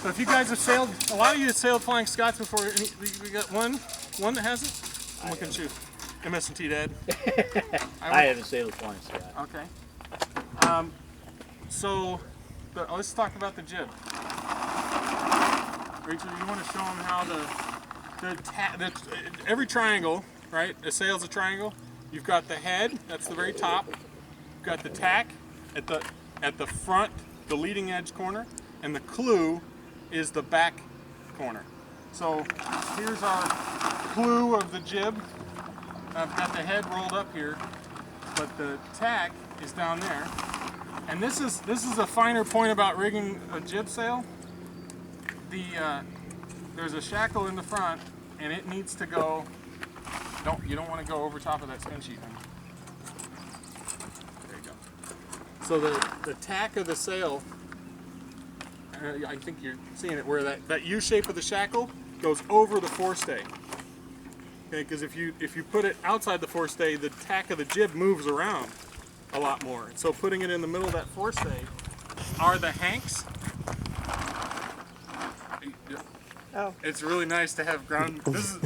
So if you guys have sailed, a lot of you have sailed Flying Scots before. We got one that hasn't. I'm looking at you. MS&T Dad. I haven't sailed Flying Scot. Okay. So let's talk about the jib. Rachel, you want to show them how every triangle, right? A sail's a triangle. You've got the head, that's the very top. You've got the tack at the front, the leading edge corner, and the clew is the back corner. So here's our clew of the jib. I've got the head rolled up here, but the tack is down there. And this is a finer point about rigging a jib sail. There's a shackle in the front, and it needs to go. You don't want to go over top of that spin sheet. There you go. So the tack of the sail, I think you're seeing it, where that U shape of the shackle goes over the forestay. Okay, because if you put it outside the forestay, the tack of the jib moves around a lot more. And so putting it in the middle of that forestay are the hanks. Oh. It's really nice to have ground. This is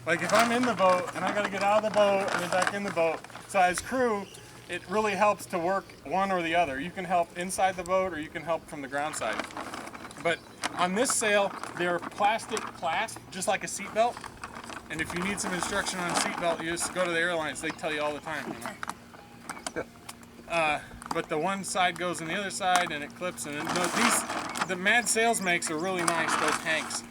like if I'm in the boat and I got to get out of the boat and then back in the boat. So as crew, it really helps to work one or the other. You can help inside the boat or you can help from the ground side. But on this sail, they're plastic clasp, just like a seatbelt. And if you need some instruction on a seatbelt, you just go to the airlines. They tell you all the time. You know? But the one side goes on the other side and it clips. And the Mad Sails makes are really nice, those hanks.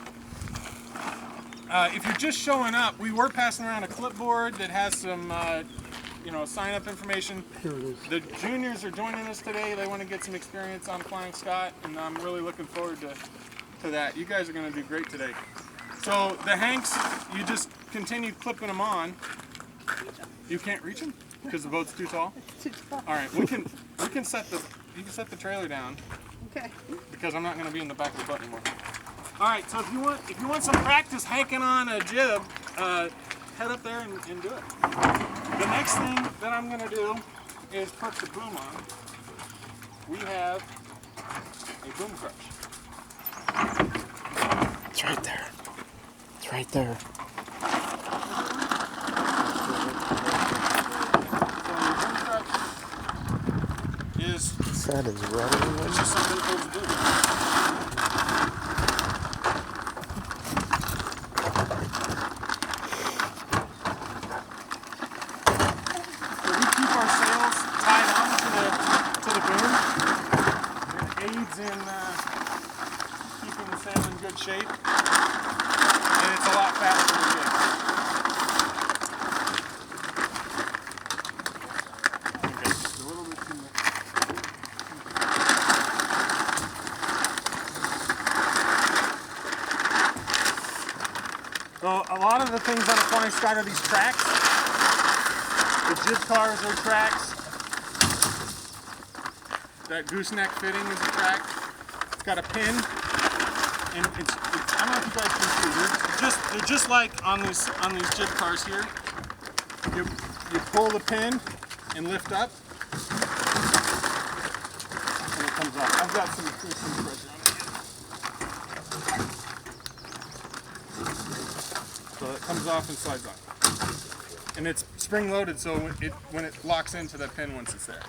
If you're just showing up, we were passing around a clipboard that has some sign-up information. Here it is. The juniors are joining us today. They want to get some experience on Flying Scot, and I'm really looking forward to that. You guys are going to do great today. So the hanks, you just continue clipping them on. You can't reach them because the boat's too tall. It's too tall. All right, you can set the trailer down. Okay. Because I'm not going to be in the back of the boat anymore. All right, so if you want some practice hanking on a jib, head up there and do it. The next thing that I'm going to do is put the boom on. We have a boom crush. It's right there. It's right there. That is running. It's just something cool to do. So we keep our sails tied on to the boom. It aids in keeping the sail in good shape, and it's a lot faster to jig. So a lot of the things on a Flying Scot are these tracks. The jib cars are tracks. That gooseneck fitting is a track. It's got a pin, and it's I don't know if you guys can see. They're just like on these jib cars here. You pull the pin and lift up, and it comes off. I've got some pressure on it. So it comes off and slides on. And it's spring loaded, so when it locks into that pin once it's there.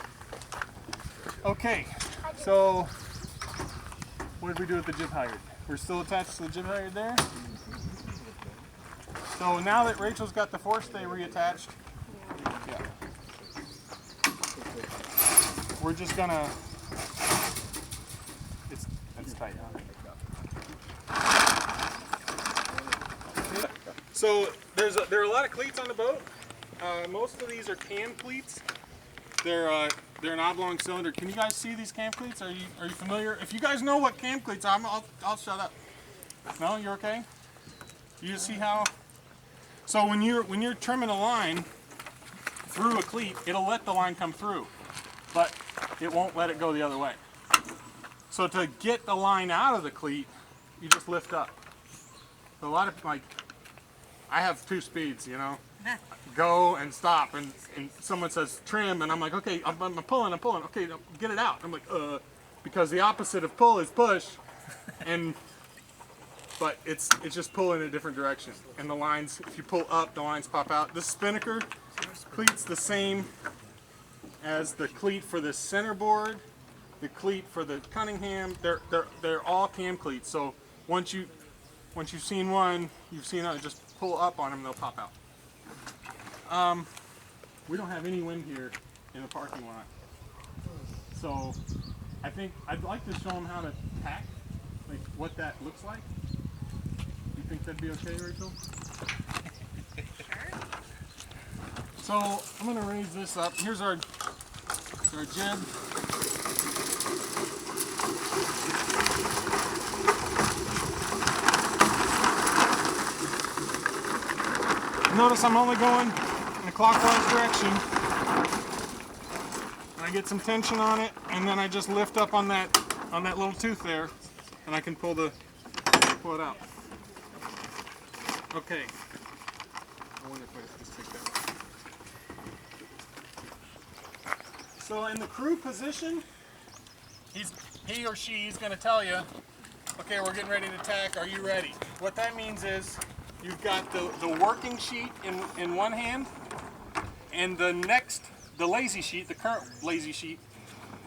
Okay, so what did we do with the jib halyard? We're still attached to the jib halyard there. So now that Rachel's got the forestay reattached, we're just gonna, it's tight. So there are a lot of cleats on the boat. Most of these are cam cleats. They're an oblong cylinder. Can you guys see these cam cleats? Are you familiar? If you guys know what cam cleats are, I'll shut up. No, you're okay. You see how? So when you're trimming a line through a cleat, it'll let the line come through, but it won't let it go the other way. So to get the line out of the cleat, you just lift up. So a lot of I have 2 speeds, you know, go and stop, and someone says trim, and I'm like, okay, I'm pulling, okay, get it out. I'm like, because the opposite of pull is push, but it's just pulling in a different direction. And the lines, if you pull up, the lines pop out. The spinnaker cleat's the same as the cleat for the centerboard, the cleat for the Cunningham. They're all cam cleats. So once you've seen one, you've seen it. Just pull up on them, they'll pop out. We don't have any wind here in the parking lot, so I think I'd like to show them how to tack, like what that looks like. You think that'd be okay, Rachel? So I'm gonna raise this up. Here's our jib. Notice I'm only going in a clockwise direction. I get some tension on it, and then I just lift up on that little tooth there, and I can pull it out. Okay. I wonder if I just take that. So in the crew position, he or she is going to tell you, okay, we're getting ready to tack. Are you ready? What that means is you've got the working sheet in one hand, and the lazy sheet, the current lazy sheet.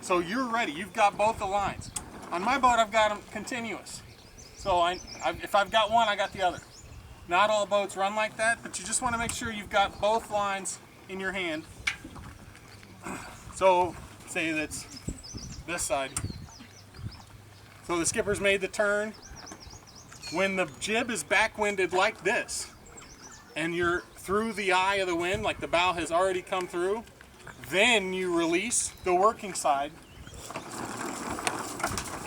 So you're ready. You've got both the lines. On my boat, I've got them continuous. So if I've got one, I got the other. Not all boats run like that, but you just want to make sure you've got both lines in your hand. So say that's this side. So the skipper's made the turn. When the jib is backwinded like this, and you're through the eye of the wind, like the bow has already come through, then you release the working side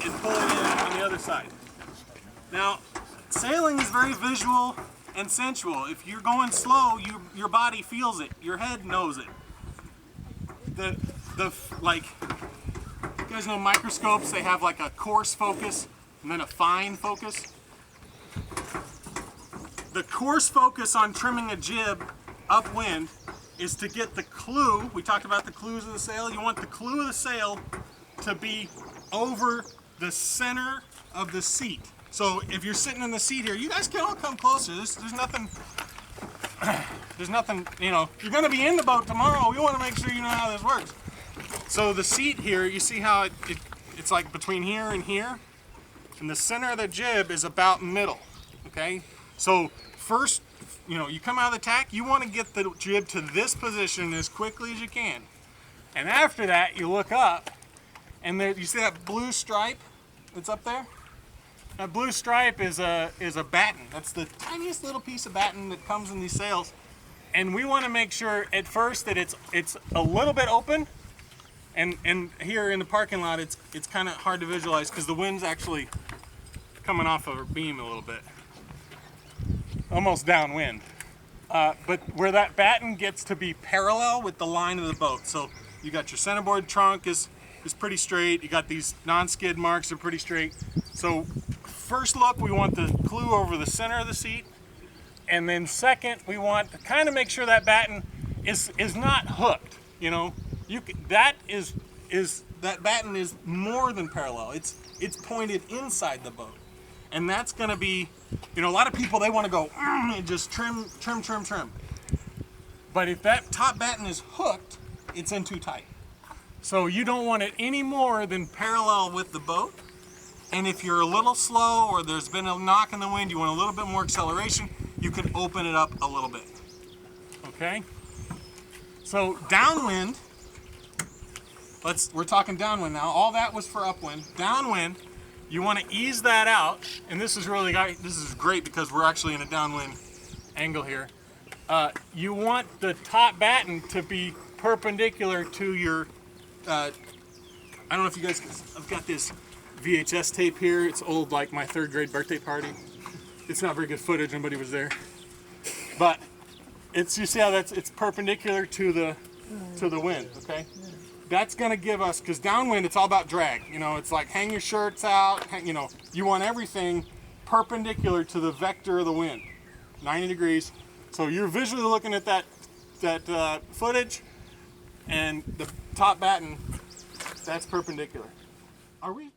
and pull it in on the other side. Now, sailing is very visual and sensual. If you're going slow, your body feels it. Your head knows it. Like, you guys know microscopes, they have like a coarse focus and then a fine focus. The coarse focus on trimming a jib upwind is to get the clue. We talked about the clues of the sail. You want the clue of the sail to be over the center of the seat. So if you're sitting in the seat here, you guys can all come closer. There's nothing, you know, you're going to be in the boat tomorrow. We want to make sure you know how this works. So the seat here, you see how it's like between here and here? And the center of the jib is about middle, okay? So first, you know, you come out of the tack, you want to get the jib to this position as quickly as you can. And after that, you look up, and there, you see that blue stripe that's up there? That blue stripe is a batten. That's the tiniest little piece of batten that comes in these sails. And we want to make sure at first that it's a little bit open. And here in the parking lot, it's kind of hard to visualize because the wind's actually coming off of our beam a little bit. Almost downwind. But where that batten gets to be parallel with the line of the boat. So you got your centerboard trunk is pretty straight. You got these non-skid marks are pretty straight. So first look, we want the clue over the center of the seat. And then second, we want to kind of make sure that batten is not hooked. You know, that batten is more than parallel. It's pointed inside the boat. And that's going to be, you know, a lot of people, they want to go and just trim. But if that top batten is hooked, it's in too tight. So you don't want it any more than parallel with the boat. And if you're a little slow or there's been a knock in the wind, you want a little bit more acceleration, you can open it up a little bit. Okay? So downwind, we're talking downwind now. All that was for upwind. Downwind, you want to ease that out, and this is great because we're actually in a downwind angle here. You want the top batten to be perpendicular to your, I don't know if you guys, I've got this VHS tape here. It's old, like my 3rd grade birthday party. It's not very good footage, nobody was there. But you see how it's perpendicular to the wind, okay? That's gonna give us, because downwind, it's all about drag. You know, it's like hang your shirts out, you know, you want everything perpendicular to the vector of the wind, 90 degrees. So you're visually looking at that footage, and the top batten, that's perpendicular. Are we?